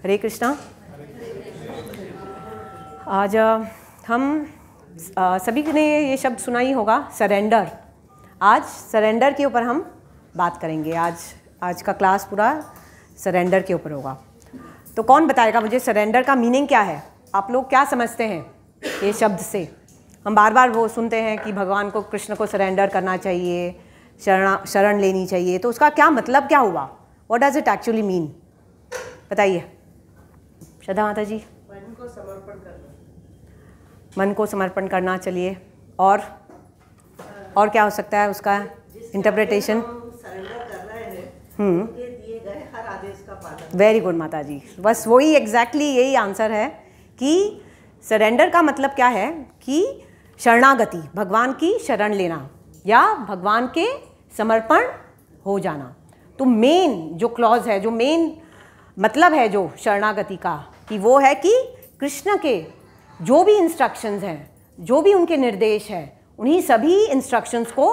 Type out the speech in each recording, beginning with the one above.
हरे कृष्णा। आज हम सभी ने ये शब्द सुना ही होगा, सरेंडर। आज सरेंडर के ऊपर हम बात करेंगे। आज का क्लास पूरा सरेंडर के ऊपर होगा। तो कौन बताएगा मुझे सरेंडर का मीनिंग क्या है? आप लोग क्या समझते हैं ये शब्द से? हम बार बार वो सुनते हैं कि भगवान को, कृष्ण को सरेंडर करना चाहिए, शरण लेनी चाहिए। तो उसका क्या मतलब क्या हुआ? What does it actually mean? बताइए श्रद्धा माता जी। मन को समर्पण करना। मन को समर्पण करना। चलिए, और क्या हो सकता है उसका इंटरप्रिटेशन? सरेंडर कर रहे हैं उनके दिए गए हर आदेश का पालन। वेरी गुड माता जी। बस वही एग्जैक्टली यही आंसर है कि सरेंडर का मतलब क्या है कि शरणागति, भगवान की शरण लेना या भगवान के समर्पण हो जाना। तो मेन जो क्लॉज है, जो मेन मतलब है जो शरणागति का, कि वो है कि कृष्ण के जो भी इंस्ट्रक्शंस हैं, जो भी उनके निर्देश है, उन्हीं सभी इंस्ट्रक्शंस को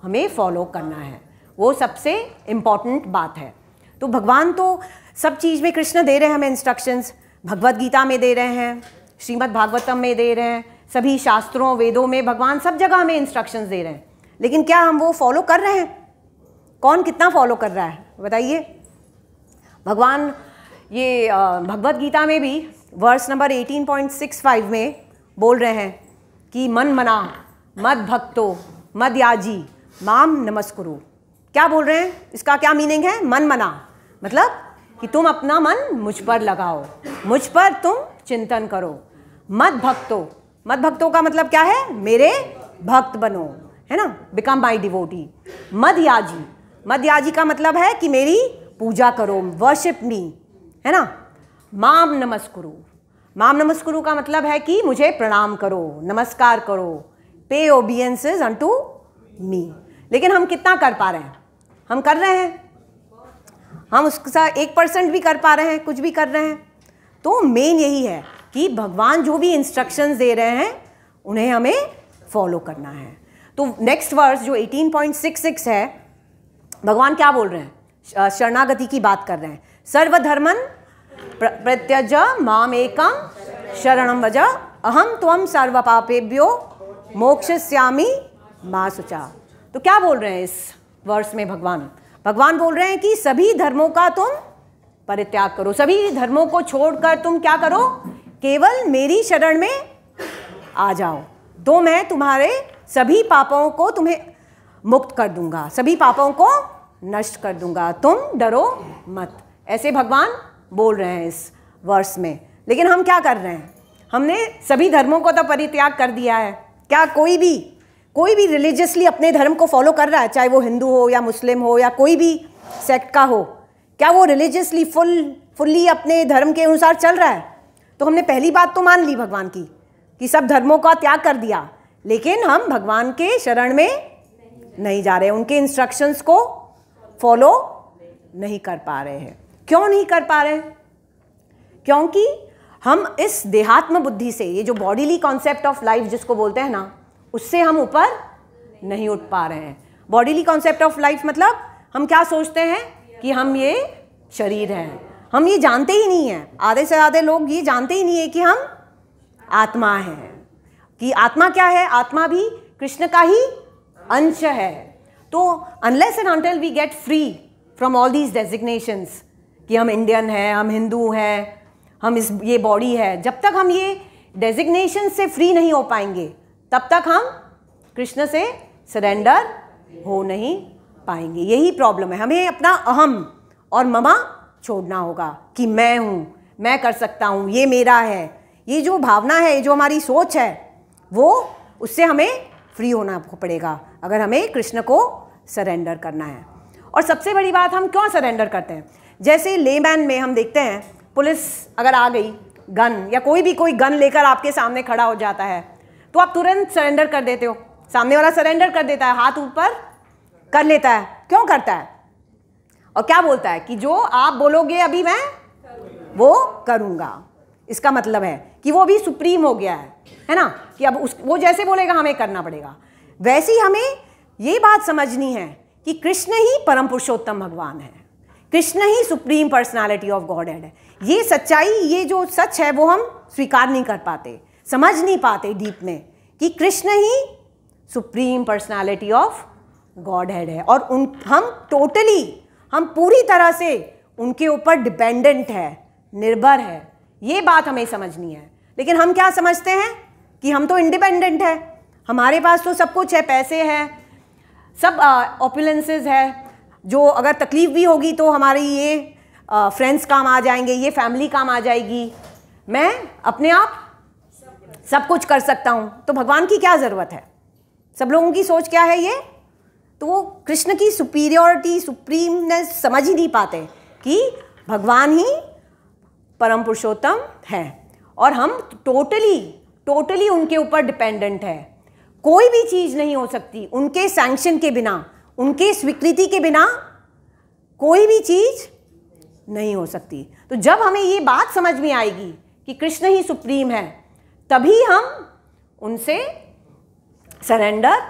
हमें फॉलो करना है। वो सबसे इम्पॉर्टेंट बात है। तो भगवान तो सब चीज़ में कृष्ण दे रहे हैं हमें इंस्ट्रक्शंस। भगवद गीता में दे रहे हैं, श्रीमद् भागवतम में दे रहे हैं, सभी शास्त्रों वेदों में भगवान सब जगह हमें इंस्ट्रक्शंस दे रहे हैं। लेकिन क्या हम वो फॉलो कर रहे हैं? कौन कितना फॉलो कर रहा है बताइए? भगवान ये भगवद गीता में भी वर्स नंबर 18.65 में बोल रहे हैं कि मन मना मद भक्तो मद याजी माम नमस्कुरु। क्या बोल रहे हैं? इसका क्या मीनिंग है? मन मना मतलब कि तुम अपना मन मुझ पर लगाओ, मुझ पर तुम चिंतन करो। मद भक्तों का मतलब क्या है? मेरे भक्त बनो, है ना, बिकम माई डिवोटी। मद याजी का मतलब है कि मेरी पूजा करो, वर्शिप मी, है ना। माम नमस्कुरु का मतलब है कि मुझे प्रणाम करो, नमस्कार करो, पे ओबियंसेस अनटू मी। लेकिन हम कितना कर पा रहे हैं? हम कर रहे हैं? हम उसका 1% भी कर पा रहे हैं? कुछ भी कर रहे हैं? तो मेन यही है कि भगवान जो भी इंस्ट्रक्शंस दे रहे हैं उन्हें हमें फॉलो करना है। तो नेक्स्ट वर्स जो 18.66 है, भगवान क्या बोल रहे हैं? शरणागति की बात कर रहे हैं। सर्वधर्मन प्रत्यज माम एकम शरणम व्रज अहम त्वम सर्व पापेभ्यो मोक्षयिष्यामि मा शुचा। तो क्या बोल रहे हैं इस वर्ष में? भगवान बोल रहे हैं कि सभी धर्मों का तुम परित्याग करो, सभी धर्मों को छोड़कर तुम क्या करो? केवल मेरी शरण में आ जाओ, तो मैं तुम्हारे सभी पापों को तुम्हें मुक्त कर दूंगा, सभी पापों को नष्ट कर दूंगा, तुम डरो मत। ऐसे भगवान बोल रहे हैं इस वर्ष में। लेकिन हम क्या कर रहे हैं? हमने सभी धर्मों को तो परित्याग कर दिया है। क्या कोई भी रिलीजियसली अपने धर्म को फॉलो कर रहा है? चाहे वो हिंदू हो या मुस्लिम हो या कोई भी सेक्ट का हो, क्या वो रिलीजियसली फुल्ली अपने धर्म के अनुसार चल रहा है? तो हमने पहली बात तो मान ली भगवान की कि सब धर्मों का त्याग कर दिया, लेकिन हम भगवान के शरण में नहीं जा रहे, उनके इंस्ट्रक्शंस को फॉलो नहीं कर पा रहे हैं। क्यों नहीं कर पा रहे हैं? क्योंकि हम इस देहात्म बुद्धि से, ये जो बॉडीली कॉन्सेप्ट ऑफ लाइफ जिसको बोलते हैं ना, उससे हम ऊपर नहीं उठ पा रहे हैं। बॉडीली कॉन्सेप्ट ऑफ लाइफ मतलब हम क्या सोचते हैं कि हम ये शरीर हैं। हम ये जानते ही नहीं हैं, आधे से आधे लोग ये जानते ही नहीं है कि हम आत्मा हैं, कि आत्मा क्या है? आत्मा भी कृष्ण का ही अंश है। तो unless and until we get free from all these designations कि हम इंडियन हैं, हम हिंदू हैं, हम ये बॉडी है, जब तक हम ये डेजिग्नेशन से फ्री नहीं हो पाएंगे, तब तक हम कृष्ण से सरेंडर हो नहीं पाएंगे। यही प्रॉब्लम है। हमें अपना अहम और ममा छोड़ना होगा कि मैं हूँ, मैं कर सकता हूँ, ये मेरा है। ये जो भावना है, ये जो हमारी सोच है, वो उससे हमें फ्री होना पड़ेगा अगर हमें कृष्ण को सरेंडर करना है। और सबसे बड़ी बात, हम क्यों सरेंडर करते हैं? जैसे लेमैन में हम देखते हैं, पुलिस अगर आ गई, गन या कोई गन लेकर आपके सामने खड़ा हो जाता है, तो आप तुरंत सरेंडर कर देते हो। सामने वाला सरेंडर कर देता है, हाथ ऊपर कर लेता है। क्यों करता है? और क्या बोलता है कि जो आप बोलोगे अभी मैं वो करूँगा। इसका मतलब है कि वो भी सुप्रीम हो गया है ना, कि अब वो जैसे बोलेगा हमें करना पड़ेगा। वैसे ही हमें ये बात समझनी है कि कृष्ण ही परम पुरुषोत्तम भगवान है, कृष्ण ही supreme personality of Godhead है। ये सच्चाई, ये जो सच है वो हम स्वीकार नहीं कर पाते, समझ नहीं पाते डीप में कि कृष्ण ही supreme personality of Godhead है और हम पूरी तरह से उनके ऊपर डिपेंडेंट है, निर्भर है। ये बात हमें समझनी है। लेकिन हम क्या समझते हैं कि हम तो इंडिपेंडेंट है, हमारे पास तो सब कुछ है, पैसे हैं, सब ऑपुलेंसेस है, जो अगर तकलीफ भी होगी तो हमारी ये फ्रेंड्स काम आ जाएंगे, ये फैमिली काम आ जाएगी, मैं अपने आप सब कुछ कर सकता हूँ, तो भगवान की क्या ज़रूरत है। सब लोगों की सोच क्या है ये, तो वो कृष्ण की सुपीरियरिटी, सुप्रीमनेस समझ ही नहीं पाते कि भगवान ही परम पुरुषोत्तम है और हम टोटली उनके ऊपर डिपेंडेंट है। कोई भी चीज़ नहीं हो सकती उनके सैंक्शन के बिना, उनके स्वीकृति के बिना कोई भी चीज़ नहीं हो सकती। तो जब हमें ये बात समझ में आएगी कि कृष्ण ही सुप्रीम है, तभी हम उनसे सरेंडर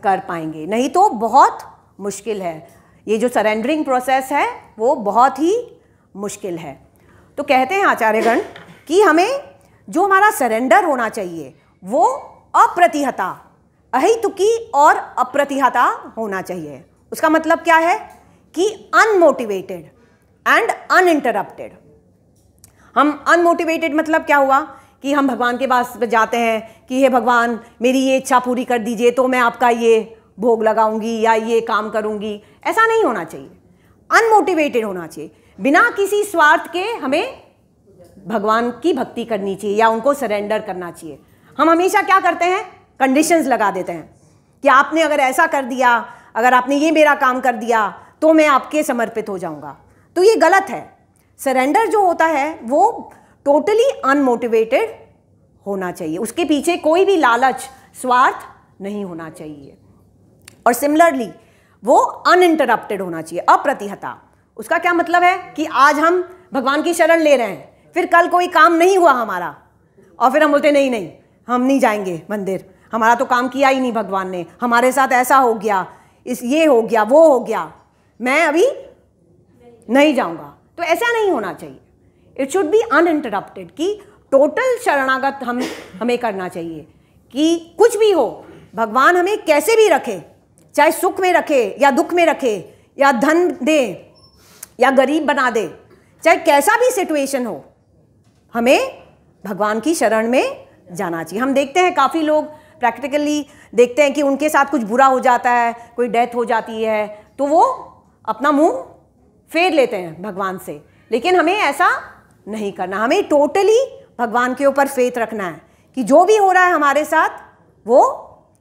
कर पाएंगे, नहीं तो बहुत मुश्किल है। ये जो सरेंडरिंग प्रोसेस है वो बहुत ही मुश्किल है। तो कहते हैं आचार्यगण कि हमें जो हमारा सरेंडर होना चाहिए वो अप्रतिहता, अहेतुकी और अप्रतिहता होना चाहिए। उसका मतलब क्या है कि अनमोटिवेटेड एंड अनइंटरप्टेड। हम अनमोटिवेटेड मतलब क्या हुआ कि हम भगवान के पास जाते हैं कि हे भगवान मेरी ये इच्छा पूरी कर दीजिए तो मैं आपका ये भोग लगाऊंगी या ये काम करूंगी। ऐसा नहीं होना चाहिए, अनमोटिवेटेड होना चाहिए। बिना किसी स्वार्थ के हमें भगवान की भक्ति करनी चाहिए या उनको सरेंडर करना चाहिए। हम हमेशा क्या करते हैं, कंडीशंस लगा देते हैं कि आपने अगर ऐसा कर दिया, अगर आपने ये मेरा काम कर दिया तो मैं आपके समर्पित हो जाऊंगा। तो ये गलत है। सरेंडर जो होता है वो टोटली अनमोटिवेटेड होना चाहिए, उसके पीछे कोई भी लालच, स्वार्थ नहीं होना चाहिए। और सिमिलरली वो अनइंटरप्टेड होना चाहिए, अप्रतिहता। उसका क्या मतलब है कि आज हम भगवान की शरण ले रहे हैं, फिर कल कोई काम नहीं हुआ हमारा और फिर हम बोलते नहीं नहीं हम नहीं जाएंगे मंदिर, हमारा तो काम किया ही नहीं भगवान ने, हमारे साथ ऐसा हो गया, ये हो गया, वो हो गया, मैं अभी नहीं जाऊंगा। तो ऐसा नहीं होना चाहिए। इट शुड बी अनइंटरप्टेड कि टोटल शरणागत हमें करना चाहिए कि कुछ भी हो, भगवान हमें कैसे भी रखे, चाहे सुख में रखे या दुख में रखे या धन दे या गरीब बना दे, चाहे कैसा भी सिचुएशन हो, हमें भगवान की शरण में जाना चाहिए। हम देखते हैं काफ़ी लोग प्रैक्टिकली देखते हैं कि उनके साथ कुछ बुरा हो जाता है, कोई डेथ हो जाती है तो वो अपना मुंह फेर लेते हैं भगवान से। लेकिन हमें ऐसा नहीं करना, हमें टोटली भगवान के ऊपर फेथ रखना है कि जो भी हो रहा है हमारे साथ वो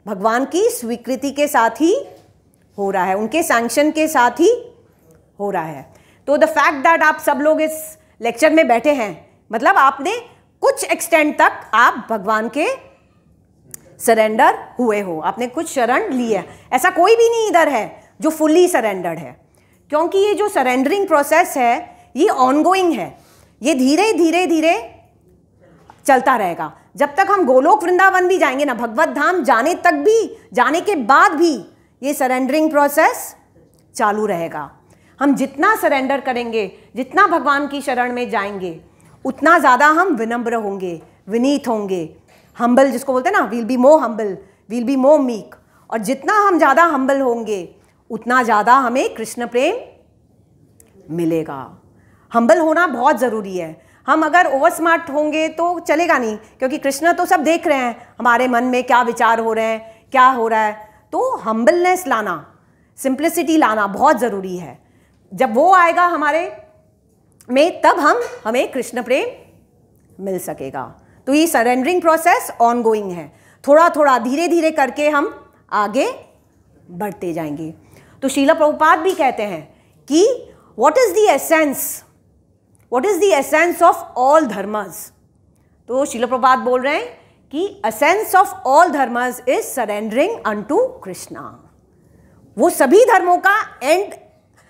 भगवान की स्वीकृति के साथ ही हो रहा है, उनके सैंक्शन के साथ ही हो रहा है। तो द फैक्ट दैट आप सब लोग इस लेक्चर में बैठे हैं, मतलब आपने कुछ एक्सटेंट तक आप भगवान के सरेंडर हुए हो, आपने कुछ शरण ली है। ऐसा कोई भी नहीं इधर है जो फुल्ली सरेंडर्ड है, क्योंकि ये जो सरेंडरिंग प्रोसेस है ये ऑनगोइंग है, ये धीरे धीरे धीरे चलता रहेगा। जब तक हम गोलोक वृंदावन भी जाएंगे ना, भगवत धाम जाने तक भी, जाने के बाद भी ये सरेंडरिंग प्रोसेस चालू रहेगा। हम जितना सरेंडर करेंगे, जितना भगवान की शरण में जाएंगे, उतना ज़्यादा हम विनम्र होंगे, विनीत होंगे, हम्बल जिसको बोलते हैं ना, we'll be more humble, we'll be more meek. और जितना हम ज़्यादा हम्बल होंगे उतना ज़्यादा हमें कृष्ण प्रेम मिलेगा। हम्बल होना बहुत ज़रूरी है। हम अगर ओवर स्मार्ट होंगे तो चलेगा नहीं, क्योंकि कृष्ण तो सब देख रहे हैं हमारे मन में क्या विचार हो रहे हैं, क्या हो रहा है। तो हम्बलनेस लाना, सिंप्लिसिटी लाना बहुत ज़रूरी है। जब वो आएगा हमारे में तब हमें कृष्ण प्रेम मिल सकेगा। तो ये सरेंडरिंग प्रोसेस ऑनगोइंग है, थोड़ा थोड़ा धीरे धीरे करके हम आगे बढ़ते जाएंगे। तो श्रील प्रभुपाद भी कहते हैं कि what is the essence of all dharmas. तो श्रील प्रभुपाद बोल रहे हैं कि essence of all dharmas is surrendering unto Krishna. वो सभी धर्मों का एंड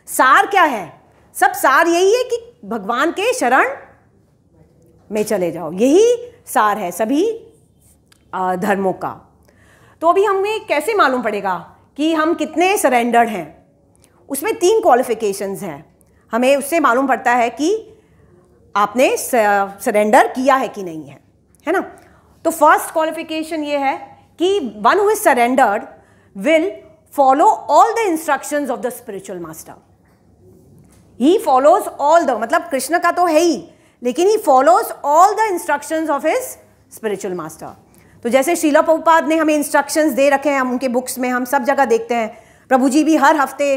सार क्या है? सब सार यही है कि भगवान के शरण में चले जाओ, यही सार है सभी धर्मों का। तो अभी हमें कैसे मालूम पड़ेगा कि हम कितने सरेंडर्ड हैं? उसमें 3 क्वालिफिकेशंस हैं। हमें उससे मालूम पड़ता है कि आपने सरेंडर किया है कि नहीं है ना। तो फर्स्ट क्वालिफिकेशन ये है कि one who is surrendered will follow all the instructions of the spiritual master. He follows all the, मतलब कृष्ण का तो है ही, लेकिन he follows all the instructions of his spiritual master. तो जैसे श्रीला प्रभुपाद ने हमें इंस्ट्रक्शंस दे रखे हैं, हम उनके बुक्स में हम सब जगह देखते हैं, प्रभु जी भी हर हफ्ते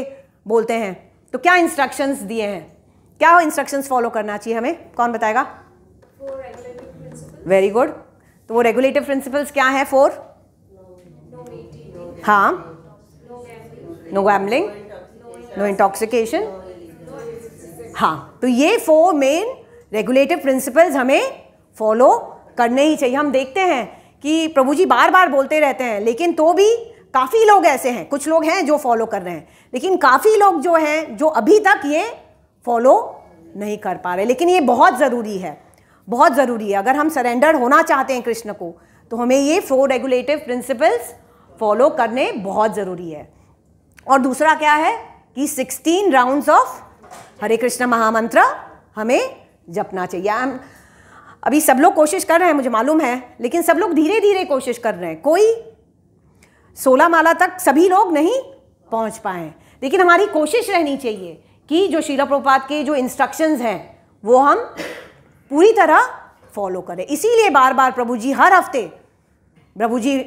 बोलते हैं। तो क्या इंस्ट्रक्शंस दिए हैं, क्या इंस्ट्रक्शंस फॉलो करना चाहिए हमें, कौन बताएगा? Very good. तो वो रेगुलेटिव प्रिंसिपल्स क्या हैं? 4? हाँ, नो गैम्बलिंग, नो इंटॉक्सिकेशन। हाँ, तो ये 4 मेन रेगुलेटिव प्रिंसिपल्स हमें फॉलो करने ही चाहिए। हम देखते हैं कि प्रभु जी बार बार बोलते रहते हैं, लेकिन तो भी काफ़ी लोग ऐसे हैं, कुछ लोग हैं जो फॉलो कर रहे हैं, लेकिन काफ़ी लोग जो हैं जो अभी तक ये फॉलो नहीं कर पा रहे। लेकिन ये बहुत ज़रूरी है, बहुत ज़रूरी है। अगर हम सरेंडर होना चाहते हैं कृष्ण को, तो हमें ये 4 रेगुलेटिव प्रिंसिपल्स फॉलो करने बहुत ज़रूरी है। और दूसरा क्या है कि 16 राउंड्स ऑफ हरे कृष्ण महामंत्र हमें जपना चाहिए। अभी सब लोग कोशिश कर रहे हैं, मुझे मालूम है, लेकिन सब लोग धीरे धीरे कोशिश कर रहे हैं। कोई 16 माला तक सभी लोग नहीं पहुंच पाए, लेकिन हमारी कोशिश रहनी चाहिए कि जो श्रीला प्रभुपाद के जो इंस्ट्रक्शंस हैं वो हम पूरी तरह फॉलो करें। इसीलिए बार बार प्रभु जी हर हफ्ते प्रभु जी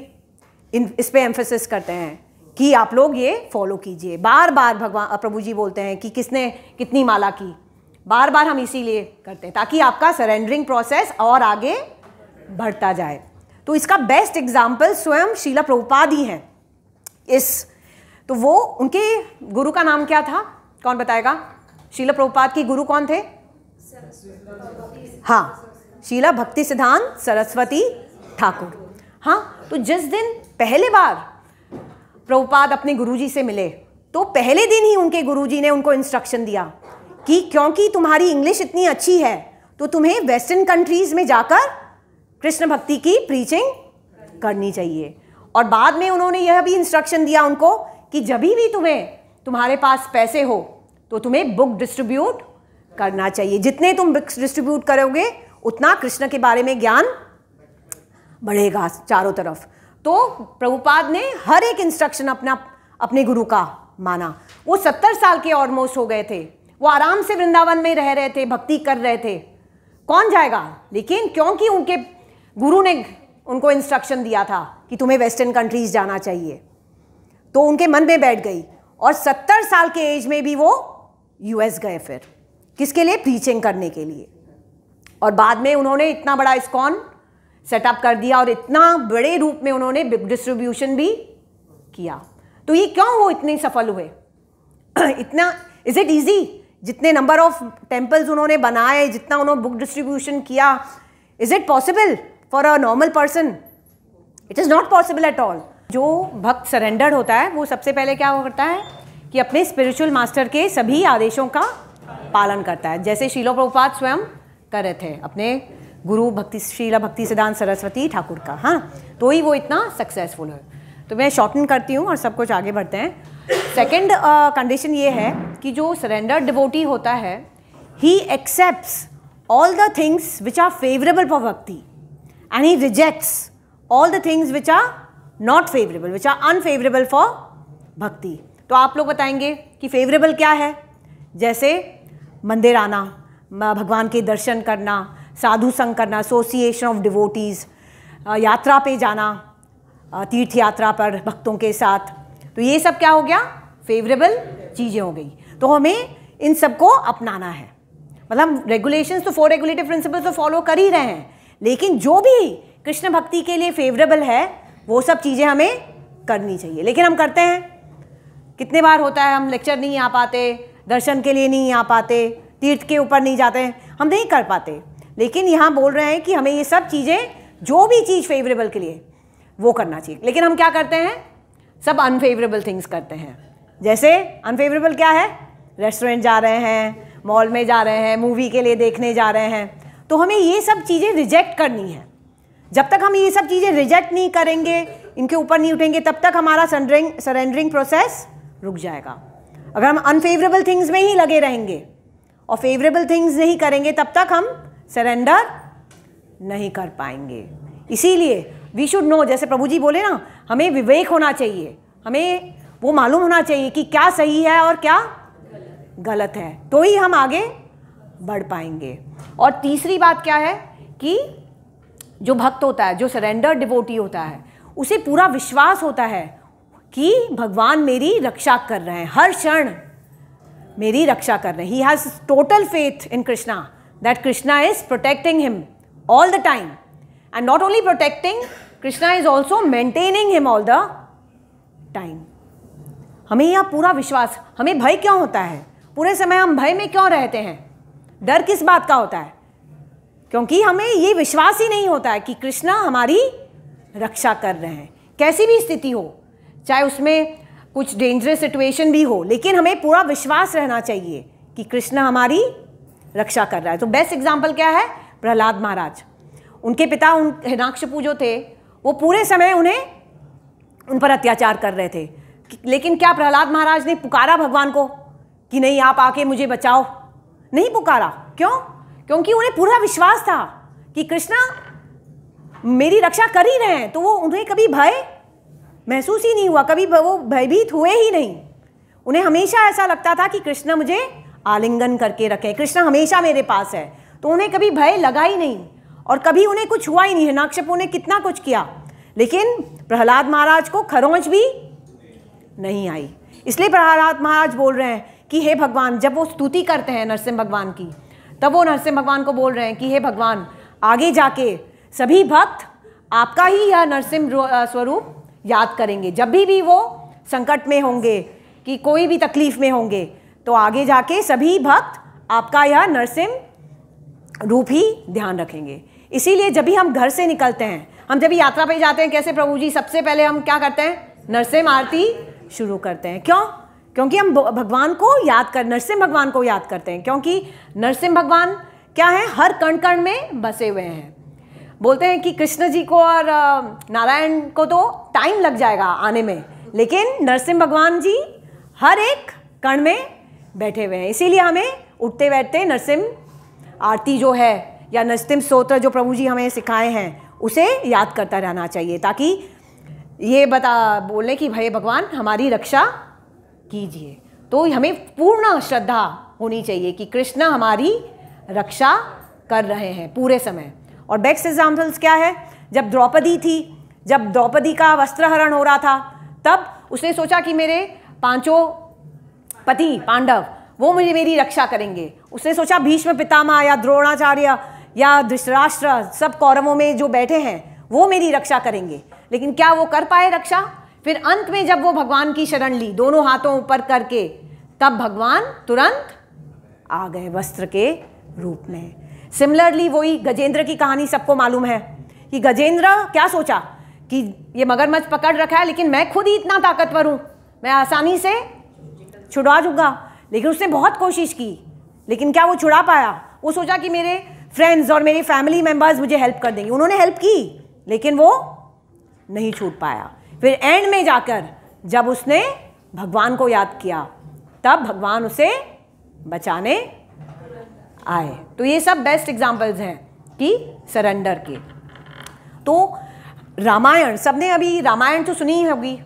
इस पे एम्फेसिस करते हैं कि आप लोग ये फॉलो कीजिए। बार बार भगवान प्रभु जी बोलते हैं कि किसने कितनी माला की, बार बार हम इसीलिए करते हैं ताकि आपका सरेंडरिंग प्रोसेस और आगे बढ़ता जाए। तो इसका बेस्ट एग्जाम्पल स्वयं श्रीला प्रभुपाद ही हैं। तो वो उनके गुरु का नाम क्या था, कौन बताएगा? श्रीला प्रभुपाद के गुरु कौन थे? हाँ, श्रीला भक्ति सिद्धांत सरस्वती ठाकुर। हाँ, तो जिस दिन पहले बार प्रभुपाद अपने गुरुजी से मिले, तो पहले दिन ही उनके गुरुजी ने उनको इंस्ट्रक्शन दिया कि क्योंकि तुम्हारी इंग्लिश इतनी अच्छी है तो तुम्हें वेस्टर्न कंट्रीज में जाकर कृष्ण भक्ति की प्रीचिंग करनी चाहिए। और बाद में उन्होंने यह भी इंस्ट्रक्शन दिया उनको कि जब भी तुम्हारे पास पैसे हो तो तुम्हें बुक डिस्ट्रीब्यूट करना चाहिए। जितने तुम बुक्स डिस्ट्रीब्यूट करोगे उतना कृष्ण के बारे में ज्ञान बढ़ेगा चारों तरफ। तो प्रभुपाद ने हर एक इंस्ट्रक्शन अपने गुरु का माना। वो 70 साल के ऑलमोस्ट हो गए थे, वो आराम से वृंदावन में रह रहे थे, भक्ति कर रहे थे, कौन जाएगा? लेकिन क्योंकि उनके गुरु ने उनको इंस्ट्रक्शन दिया था कि तुम्हें वेस्टर्न कंट्रीज जाना चाहिए, तो उनके मन में बैठ गई। और 70 साल के एज में भी वो यूएस गए, फिर किसके लिए? प्रीचिंग करने के लिए। और बाद में उन्होंने इतना बड़ा इस्कॉन सेटअप कर दिया और इतना बड़े रूप में उन्होंने बुक डिस्ट्रीब्यूशन भी किया। तो ये क्यों वो इतने सफल हुए? इतना इज इट ईजी? जितने नंबर ऑफ टेम्पल्स उन्होंने बनाए, जितना उन्होंने बुक डिस्ट्रीब्यूशन किया, is it possible for a normal person? It is not possible at all. जो भक्त सरेंडर्ड होता है वो सबसे पहले क्या करता है कि अपने स्पिरिचुअल मास्टर के सभी आदेशों का पालन करता है, जैसे श्रीला प्रभुपाद स्वयं कर रहे थे अपने गुरु श्रीला भक्ति सिद्धांत सरस्वती ठाकुर का। हाँ, तो ही वो इतना सक्सेसफुल है। तो मैं शॉर्टन करती हूँ और सब कुछ आगे बढ़ते हैं। सेकेंड कंडीशन ये है कि जो सरेंडर्ड डिवोटी होता है, he accepts all the things which are favourable for bhakti and he rejects all the things which are not favourable, which are unfavourable for bhakti. तो आप लोग बताएंगे कि फेवरेबल क्या है? जैसे मंदिर आना, भगवान के दर्शन करना, साधु संग करना, एसोसिएशन ऑफ डिवोटीज़, यात्रा पे जाना, तीर्थ यात्रा पर भक्तों के साथ। तो ये सब क्या हो गया? फेवरेबल चीज़ें हो गई। तो हमें इन सबको अपनाना है। मतलब रेगुलेशंस तो 4 रेगुलेटिव प्रिंसिपल्स तो फॉलो कर ही रहे हैं, लेकिन जो भी कृष्ण भक्ति के लिए फेवरेबल है वो सब चीज़ें हमें करनी चाहिए। लेकिन हम करते हैं? कितने बार होता है हम लेक्चर नहीं आ पाते, दर्शन के लिए नहीं आ पाते, तीर्थ के ऊपर नहीं जाते, हम नहीं कर पाते। लेकिन यहाँ बोल रहे हैं कि हमें ये सब चीज़ें, जो भी चीज़ फेवरेबल के लिए वो करना चाहिए। लेकिन हम क्या करते हैं? सब अनफेवरेबल थिंग्स करते हैं। जैसे अनफेवरेबल क्या है? रेस्टोरेंट जा रहे हैं, मॉल में जा रहे हैं, मूवी के लिए देखने जा रहे हैं। तो हमें ये सब चीज़ें रिजेक्ट करनी है। जब तक हम ये सब चीज़ें रिजेक्ट नहीं करेंगे, इनके ऊपर नहीं उठेंगे, तब तक हमारा सरेंडरिंग प्रोसेस रुक जाएगा। अगर हम अनफेवरेबल थिंग्स में ही लगे रहेंगे और फेवरेबल थिंग्स नहीं करेंगे तब तक हम सरेंडर नहीं कर पाएंगे। इसीलिए वी शुड नो, जैसे प्रभु जी बोले ना, हमें विवेक होना चाहिए, हमें वो मालूम होना चाहिए कि क्या सही है और क्या गलत है, तो ही हम आगे बढ़ पाएंगे। और तीसरी बात क्या है कि जो भक्त होता है, जो सरेंडर डिवोटी होता है, उसे पूरा विश्वास होता है कि भगवान मेरी रक्षा कर रहे हैं, हर क्षण मेरी रक्षा कर रहे हैं। He has total faith in Krishna that Krishna is protecting him all the time, and not only protecting, Krishna is also maintaining him all the time. हमें यह पूरा विश्वास, हमें भय क्यों होता है, पूरे समय हम भय में क्यों रहते हैं, डर किस बात का होता है? क्योंकि हमें ये विश्वास ही नहीं होता है कि कृष्णा हमारी रक्षा कर रहे हैं, कैसी भी स्थिति हो, चाहे उसमें कुछ डेंजरस सिचुएशन भी हो, लेकिन हमें पूरा विश्वास रहना चाहिए कि कृष्णा हमारी रक्षा कर रहा है। तो बेस्ट एग्जाम्पल क्या है? प्रहलाद महाराज। उनके पिता हिरण्याकशिपु जो थे, वो पूरे समय उन पर अत्याचार कर रहे थे, लेकिन क्या प्रहलाद महाराज ने पुकारा भगवान को कि नहीं आप आके मुझे बचाओ? नहीं पुकारा। क्यों? क्योंकि उन्हें पूरा विश्वास था कि कृष्णा मेरी रक्षा कर ही रहे हैं, तो वो उन्हें कभी भय महसूस ही नहीं हुआ, कभी वो भयभीत हुए ही नहीं। उन्हें हमेशा ऐसा लगता था कि कृष्णा मुझे आलिंगन करके रखे, कृष्णा हमेशा मेरे पास है, तो उन्हें कभी भय लगा ही नहीं और कभी उन्हें कुछ हुआ ही नहीं। हिरण्याकशिपु ने कितना कुछ किया, लेकिन प्रहलाद महाराज को खरोंच भी नहीं आई। इसलिए प्रहलाद महाराज बोल रहे हैं कि हे भगवान, जब वो स्तुति करते हैं नरसिंह भगवान की, तब वो नरसिंह भगवान को बोल रहे हैं कि हे भगवान, आगे जाके सभी भक्त आपका ही यह नरसिंह स्वरूप याद करेंगे। जब भी वो संकट में होंगे, कि कोई भी तकलीफ में होंगे, तो आगे जाके सभी भक्त आपका यह नरसिंह रूप ही ध्यान रखेंगे। इसीलिए जब भी हम घर से निकलते हैं, हम जब भी यात्रा पे जाते हैं, कैसे प्रभु जी, सबसे पहले हम क्या करते हैं? नरसिंह आरती शुरू करते हैं। क्यों? क्योंकि हम भगवान को याद कर, नरसिंह भगवान को याद करते हैं, क्योंकि नरसिंह भगवान क्या है? हर कण कण में बसे हुए हैं। बोलते हैं कि कृष्ण जी को और नारायण को तो टाइम लग जाएगा आने में, लेकिन नरसिंह भगवान जी हर एक कण में बैठे हुए हैं। इसीलिए हमें उठते बैठते नरसिंह आरती जो है या नरसिंह स्तोत्र जो प्रभु जी हमें सिखाए हैं, उसे याद करता रहना चाहिए, ताकि ये बोले कि भाई भगवान हमारी रक्षा कीजिए। तो हमें पूर्ण श्रद्धा होनी चाहिए कि कृष्ण हमारी रक्षा कर रहे हैं पूरे समय। और बेस्ट एग्जाम्पल्स क्या है? जब द्रौपदी थी, जब द्रौपदी का वस्त्रहरण हो रहा था, तब उसने सोचा कि मेरे पांचों पति पांडव वो मुझे मेरी रक्षा करेंगे। उसने सोचा भीष्म पितामह या द्रोणाचार्य या धृतराष्ट्र सब कौरवों में जो बैठे हैं वो मेरी रक्षा करेंगे, लेकिन क्या वो कर पाए रक्षा? फिर अंत में जब वो भगवान की शरण ली दोनों हाथों ऊपर करके, तब भगवान तुरंत आ गए वस्त्र के रूप में। सिमिलरली वही गजेंद्र की कहानी सबको मालूम है कि गजेंद्र क्या सोचा कि ये मगरमच्छ पकड़ रखा है, लेकिन मैं खुद ही इतना ताकतवर हूँ, मैं आसानी से छुड़ा दूंगा। लेकिन उसने बहुत कोशिश की, लेकिन क्या वो छुड़ा पाया? वो सोचा कि मेरे फ्रेंड्स और मेरे फैमिली मेंबर्स मुझे हेल्प कर देंगे। उन्होंने हेल्प की, लेकिन वो नहीं छूट पाया। फिर एंड में जाकर जब उसने भगवान को याद किया, तब भगवान उसे बचाने आए। तो ये सब बेस्ट एग्जाम्पल्स हैं कि सरेंडर के। तो रामायण, सबने अभी रामायण तो सुनी ही होगी,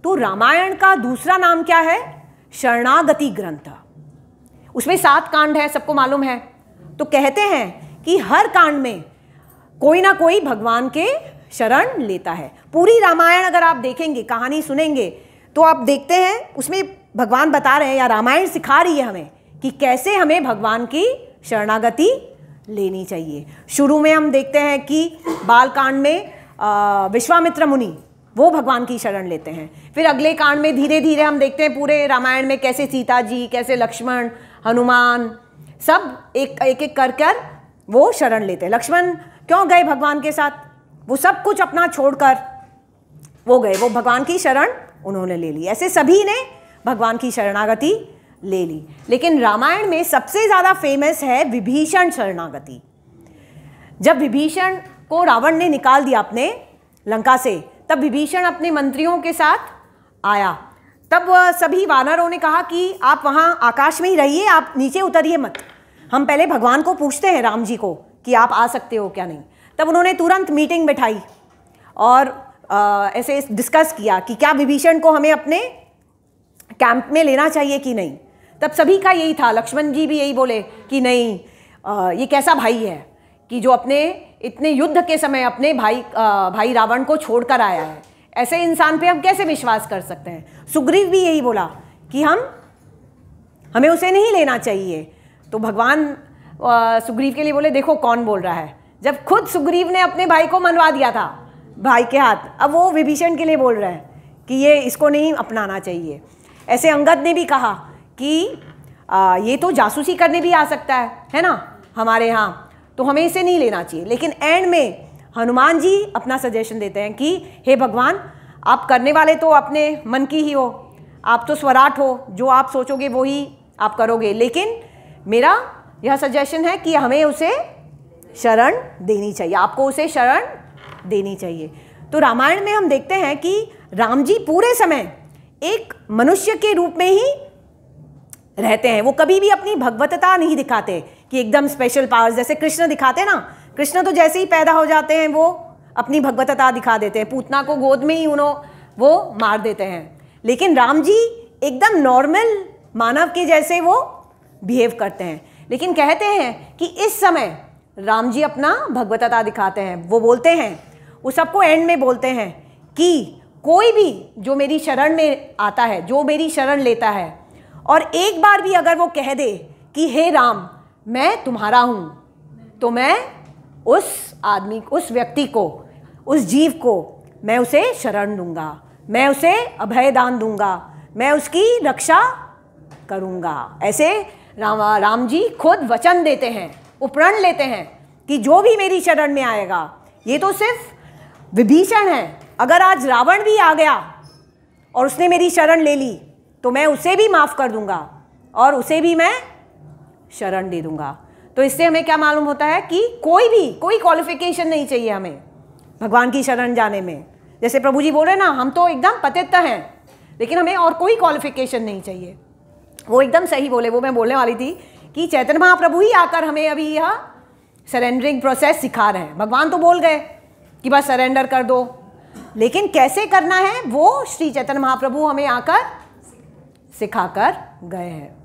तो रामायण का दूसरा नाम क्या है? शरणागति ग्रंथ। उसमें 7 कांड है, सबको मालूम है। तो कहते हैं कि हर कांड में कोई ना कोई भगवान के शरण लेता है। पूरी रामायण अगर आप देखेंगे, कहानी सुनेंगे, तो आप देखते हैं उसमें भगवान बता रहे हैं या रामायण सिखा रही है हमें कि कैसे हमें भगवान की शरणागति लेनी चाहिए। शुरू में हम देखते हैं कि बालकांड में विश्वामित्र मुनि वो भगवान की शरण लेते हैं। फिर अगले कांड में धीरे धीरे हम देखते हैं पूरे रामायण में कैसे सीता जी, कैसे लक्ष्मण, हनुमान, सब एक एक कर वो शरण लेते हैं। लक्ष्मण क्यों गए भगवान के साथ? वो सब कुछ अपना छोड़कर वो गए, वो भगवान की शरण उन्होंने ले ली। ऐसे सभी ने भगवान की शरणागति ले ली। लेकिन रामायण में सबसे ज़्यादा फेमस है विभीषण शरणागति। जब विभीषण को रावण ने निकाल दिया अपने लंका से, तब विभीषण अपने मंत्रियों के साथ आया। तब सभी वानरों ने कहा कि आप वहाँ आकाश में ही रहिए, आप नीचे उतरिए मत। हम पहले भगवान को पूछते हैं, राम जी को, कि आप आ सकते हो क्या नहीं। तब उन्होंने तुरंत मीटिंग बैठाई और ऐसे डिस्कस किया कि क्या विभीषण को हमें अपने कैंप में लेना चाहिए कि नहीं। तब सभी का यही था, लक्ष्मण जी भी यही बोले कि नहीं, ये कैसा भाई है कि जो अपने इतने युद्ध के समय अपने भाई रावण को छोड़कर आया है, ऐसे इंसान पे हम कैसे विश्वास कर सकते हैं। सुग्रीव भी यही बोला कि हमें उसे नहीं लेना चाहिए। तो भगवान सुग्रीव के लिए बोले, देखो कौन बोल रहा है, जब खुद सुग्रीव ने अपने भाई को मनवा दिया था भाई के हाथ, अब वो विभीषण के लिए बोल रहे हैं कि ये इसको नहीं अपनाना चाहिए। ऐसे अंगद ने भी कहा कि ये तो जासूसी करने भी आ सकता है ना हमारे यहाँ, तो हमें इसे नहीं लेना चाहिए। लेकिन एंड में हनुमान जी अपना सजेशन देते हैं कि हे भगवान, आप करने वाले तो अपने मन की ही हो, आप तो स्वराट हो, जो आप सोचोगे वो ही आप करोगे, लेकिन मेरा यह सजेशन है कि हमें उसे शरण देनी चाहिए, आपको उसे शरण देनी चाहिए। तो रामायण में हम देखते हैं कि राम जी पूरे समय एक मनुष्य के रूप में ही रहते हैं। वो कभी भी अपनी भगवतता नहीं दिखाते कि एकदम स्पेशल पावर्स जैसे कृष्ण दिखाते ना। कृष्ण तो जैसे ही पैदा हो जाते हैं वो अपनी भगवतता दिखा देते हैं, पूतना को गोद में ही वो मार देते हैं। लेकिन राम जी एकदम नॉर्मल मानव के जैसे वो बिहेव करते हैं। लेकिन कहते हैं कि इस समय राम जी अपना भगवतता दिखाते हैं। वो बोलते हैं, वो सबको एंड में बोलते हैं कि कोई भी जो मेरी शरण में आता है, जो मेरी शरण लेता है, और एक बार भी अगर वो कह दे कि हे राम मैं तुम्हारा हूँ, तो मैं उस व्यक्ति को, उस जीव को मैं उसे शरण दूंगा, मैं उसे अभय दान दूंगा, मैं उसकी रक्षा करूंगा। ऐसे राम जी खुद वचन देते हैं, उपरण लेते हैं कि जो भी मेरी शरण में आएगा, ये तो सिर्फ विभीषण है, अगर आज रावण भी आ गया और उसने मेरी शरण ले ली तो मैं उसे भी माफ़ कर दूंगा और उसे भी मैं शरण दे दूंगा। तो इससे हमें क्या मालूम होता है कि कोई क्वालिफिकेशन नहीं चाहिए हमें भगवान की शरण जाने में। जैसे प्रभु जी बोल रहे हैं ना, हम तो एकदम पतित हैं, लेकिन हमें और कोई क्वालिफिकेशन नहीं चाहिए। वो एकदम सही बोले। वो मैं बोलने वाली थी कि चैतन्य महाप्रभु ही आकर हमें अभी यह सरेंडरिंग प्रोसेस सिखा रहे हैं। भगवान तो बोल गए कि बस सरेंडर कर दो, लेकिन कैसे करना है वो श्री चैतन्य महाप्रभु हमें आकर सिखाकर गए हैं।